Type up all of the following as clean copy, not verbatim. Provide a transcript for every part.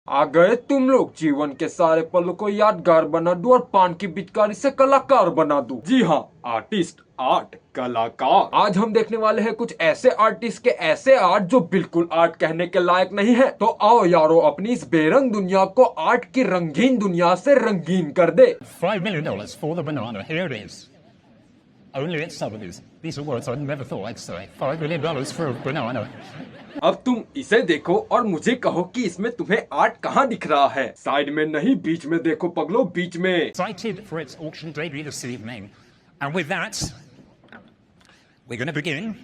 आ गए तुम लोग, जीवन के सारे पलों को यादगार बना दूं और पान की पिचकारी से कलाकार बना दूं। जी हाँ, आर्टिस्ट, आर्ट, कलाकार। आज हम देखने वाले हैं कुछ ऐसे आर्टिस्ट के ऐसे आर्ट जो बिल्कुल आर्ट कहने के लायक नहीं है। तो आओ यारो, अपनी इस बेरंग दुनिया को आर्ट की रंगीन दुनिया से रंगीन कर दे। $5 million for the banana. Here it is. Only at Sotheby's. These are words I never thought I'd say. $5 million for a banana. अब तुम इसे देखो और मुझे कहो कि इसमें तुम्हें आर्ट कहाँ दिख रहा है। साइड में नहीं, बीच में देखो पगलो, बीच में। Excited for its auction debut this evening. And with that, we're going to begin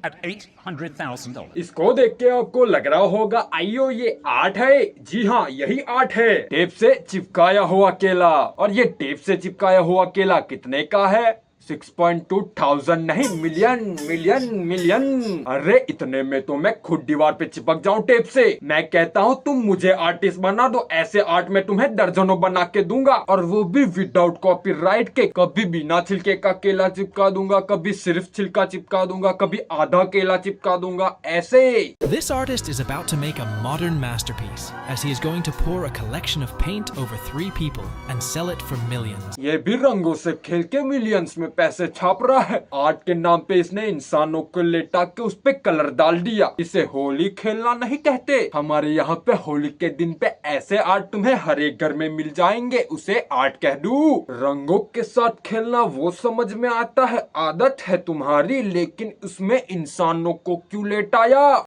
at $800,000. इसको देख के आपको लग रहा होगा आइयो ये आर्ट है। जी हाँ, यही आर्ट है। टेप से चिपकाया हुआ केला। और ये टेप से चिपकाया हुआ केला कितने का है? 6.2 थाउजेंड नहीं, मिलियन मिलियन मिलियन। अरे इतने में तो मैं खुद दीवार पे चिपक जाऊं टेप से। मैं कहता हूँ तुम मुझे आर्टिस्ट बना दो, ऐसे आर्ट में तुम्हें दर्जनों बना के दूंगा, और वो भी विदाउट कॉपीराइट के। कभी बिना छिलके का केला चिपका दूंगा, कभी सिर्फ छिलका चिपका दूंगा, कभी आधा केला चिपका दूंगा, ऐसे। This artist is about to make a modern masterpiece as he is going to pour a collection of paint over 3 people and sell it for millions. ये भी रंगों से खेल के मिलियंस में पैसे छाप रहा है। आर्ट के नाम पे इसने इंसानों को लेटा के उस पे कलर डाल दिया। इसे होली खेलना नहीं कहते। हमारे यहाँ पे होली के दिन पे ऐसे आर्ट तुम्हें हर एक घर में मिल जाएंगे, उसे आर्ट कह दूं। रंगों के साथ खेलना वो समझ में आता है, आदत है तुम्हारी, लेकिन उसमें इंसानों को क्यों लेटाया?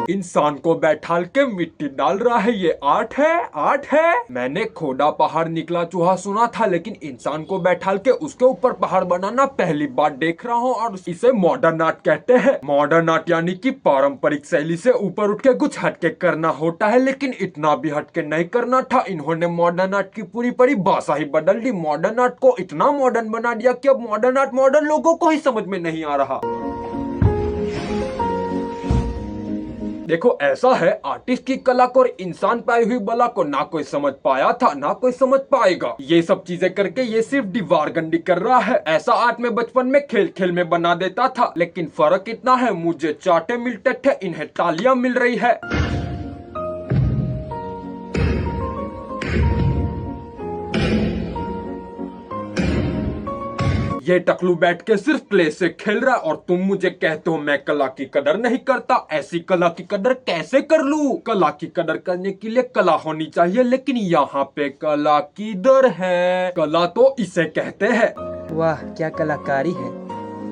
इंसान को बैठाल के मिट्टी डाल रहा है, ये आर्ट है? आर्ट है? मैंने खोदा पहाड़ निकला चूहा सुना था, लेकिन इंसान को बैठाल के उसके ऊपर पहाड़ बनाना पहली बार देख रहा हूँ, और इसे मॉडर्न आर्ट कहते हैं। मॉडर्न आर्ट यानी कि पारंपरिक शैली से ऊपर उठ के कुछ हटके करना होता है, लेकिन इतना भी हटके नहीं करना था। इन्होंने मॉडर्न आर्ट की पूरी परिभाषा ही बदल दी। मॉडर्न आर्ट को इतना मॉडर्न बना दिया कि अब मॉडर्न आर्ट मॉडर्न लोगों को ही समझ में नहीं आ रहा। देखो ऐसा है, आर्टिस्ट की कला को और इंसान पाई हुई बला को ना कोई समझ पाया था, ना कोई समझ पाएगा। ये सब चीजें करके ये सिर्फ दीवार गंदी कर रहा है। ऐसा आर्ट में बचपन में खेल खेल में बना देता था, लेकिन फर्क इतना है, मुझे चाटे मिलते थे, इन्हें तालियां मिल रही है। ये टकलू बैठ के सिर्फ प्ले से खेल रहा, और तुम मुझे कहते हो मैं कला की कदर नहीं करता। ऐसी कला की कदर कैसे कर लूं? कला की कदर करने के लिए कला होनी चाहिए, लेकिन यहाँ पे कला की दर है। कला तो इसे कहते हैं। वाह क्या कलाकारी है,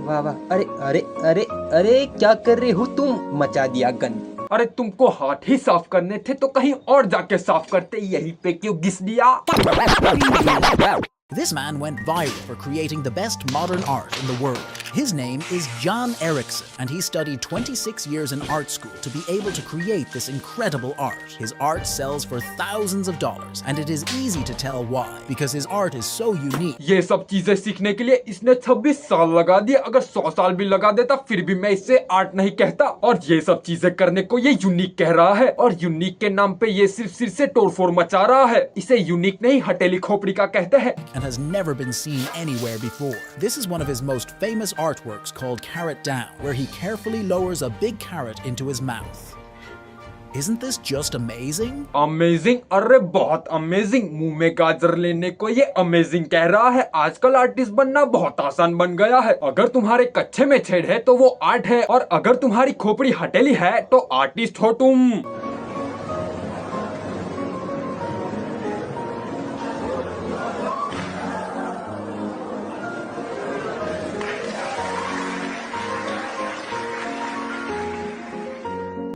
वाह वाह। अरे अरे अरे अरे क्या कर रहे हो तुम? मचा दिया गंद। अरे तुमको हाथ ही साफ करने थे तो कहीं और जाके साफ करते, यहीं पे क्यों घिस दिया? This man went viral for creating the best modern art in the world. His name is Jan Eriksson, and he studied 26 years in art school to be able to create this incredible art. His art sells for thousands of dollars, and it is easy to tell why, because his art is so unique. ये सब चीजें सीखने के लिए इसने 26 साल लगा दिए। अगर 100 साल भी लगा देता फिर भी मैं इसे आर्ट नहीं कहता। और ये सब चीजें करने को ये यूनिक कह रहा है, और यूनिक के नाम पे ये सिर्फ सिर से तोड़फोड़ मचा रहा है। इसे यूनिक नहीं, हटेली खोपड़ी का कहते हैं। And has never been seen anywhere before. This is one of his most famous artworks called Carrot Down, where he carefully lowers a big carrot into his mouth. Isn't this just amazing? Amazing? अरे बहुत amazing. मुंह में गाजर लेने को ये amazing कह रहा है। आजकल आर्टिस्ट बनना बहुत आसान बन गया है। अगर तुम्हारे कच्चे में छेद है तो वो आर्ट है, और अगर तुम्हारी खोपड़ी हटेली है तो आर्टिस्ट हो तुम।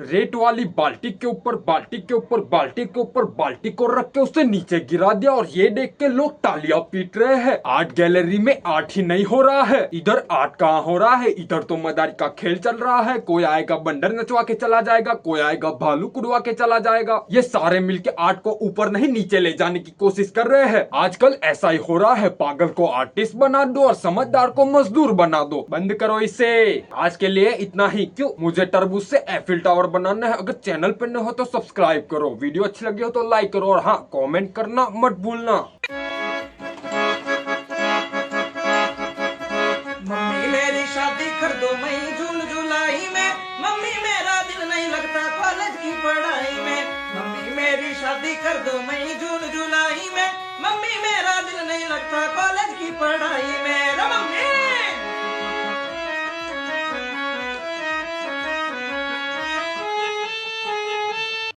रेत वाली बाल्टी के ऊपर बाल्टी के ऊपर बाल्टी के ऊपर बाल्टी को रख के उसे नीचे गिरा दिया, और ये देख के लोग तालियां पीट रहे हैं। आर्ट गैलरी में आर्ट ही नहीं हो रहा है। इधर आर्ट कहाँ हो रहा है? इधर तो मदारी का खेल चल रहा है। कोई आएगा बंदर नचवा के चला जाएगा, कोई आएगा भालू कुड़वा के चला जाएगा। ये सारे मिलके आर्ट को ऊपर नहीं नीचे ले जाने की कोशिश कर रहे हैं। आजकल ऐसा ही हो रहा है। पागल को आर्टिस्ट बना दो और समझदार को मजदूर बना दो। बंद करो इसे। आज के लिए इतना ही। क्यों? मुझे तरबूज से एफिल टावर बनाना है। अगर चैनल पे न हो तो सब्सक्राइब करो, वीडियो अच्छी लगी हो तो लाइक करो, और हाँ, कमेंट करना मत भूलना। मम्मी मेरी शादी कर दो मई जून जुलाई में, मम्मी मेरा दिल नहीं लगता कॉलेज की पढ़ाई में, मम्मी मेरी शादी कर दो मई जून जुलाई में, मम्मी मेरा दिल नहीं लगता कॉलेज की पढ़ाई में, रे मम्मी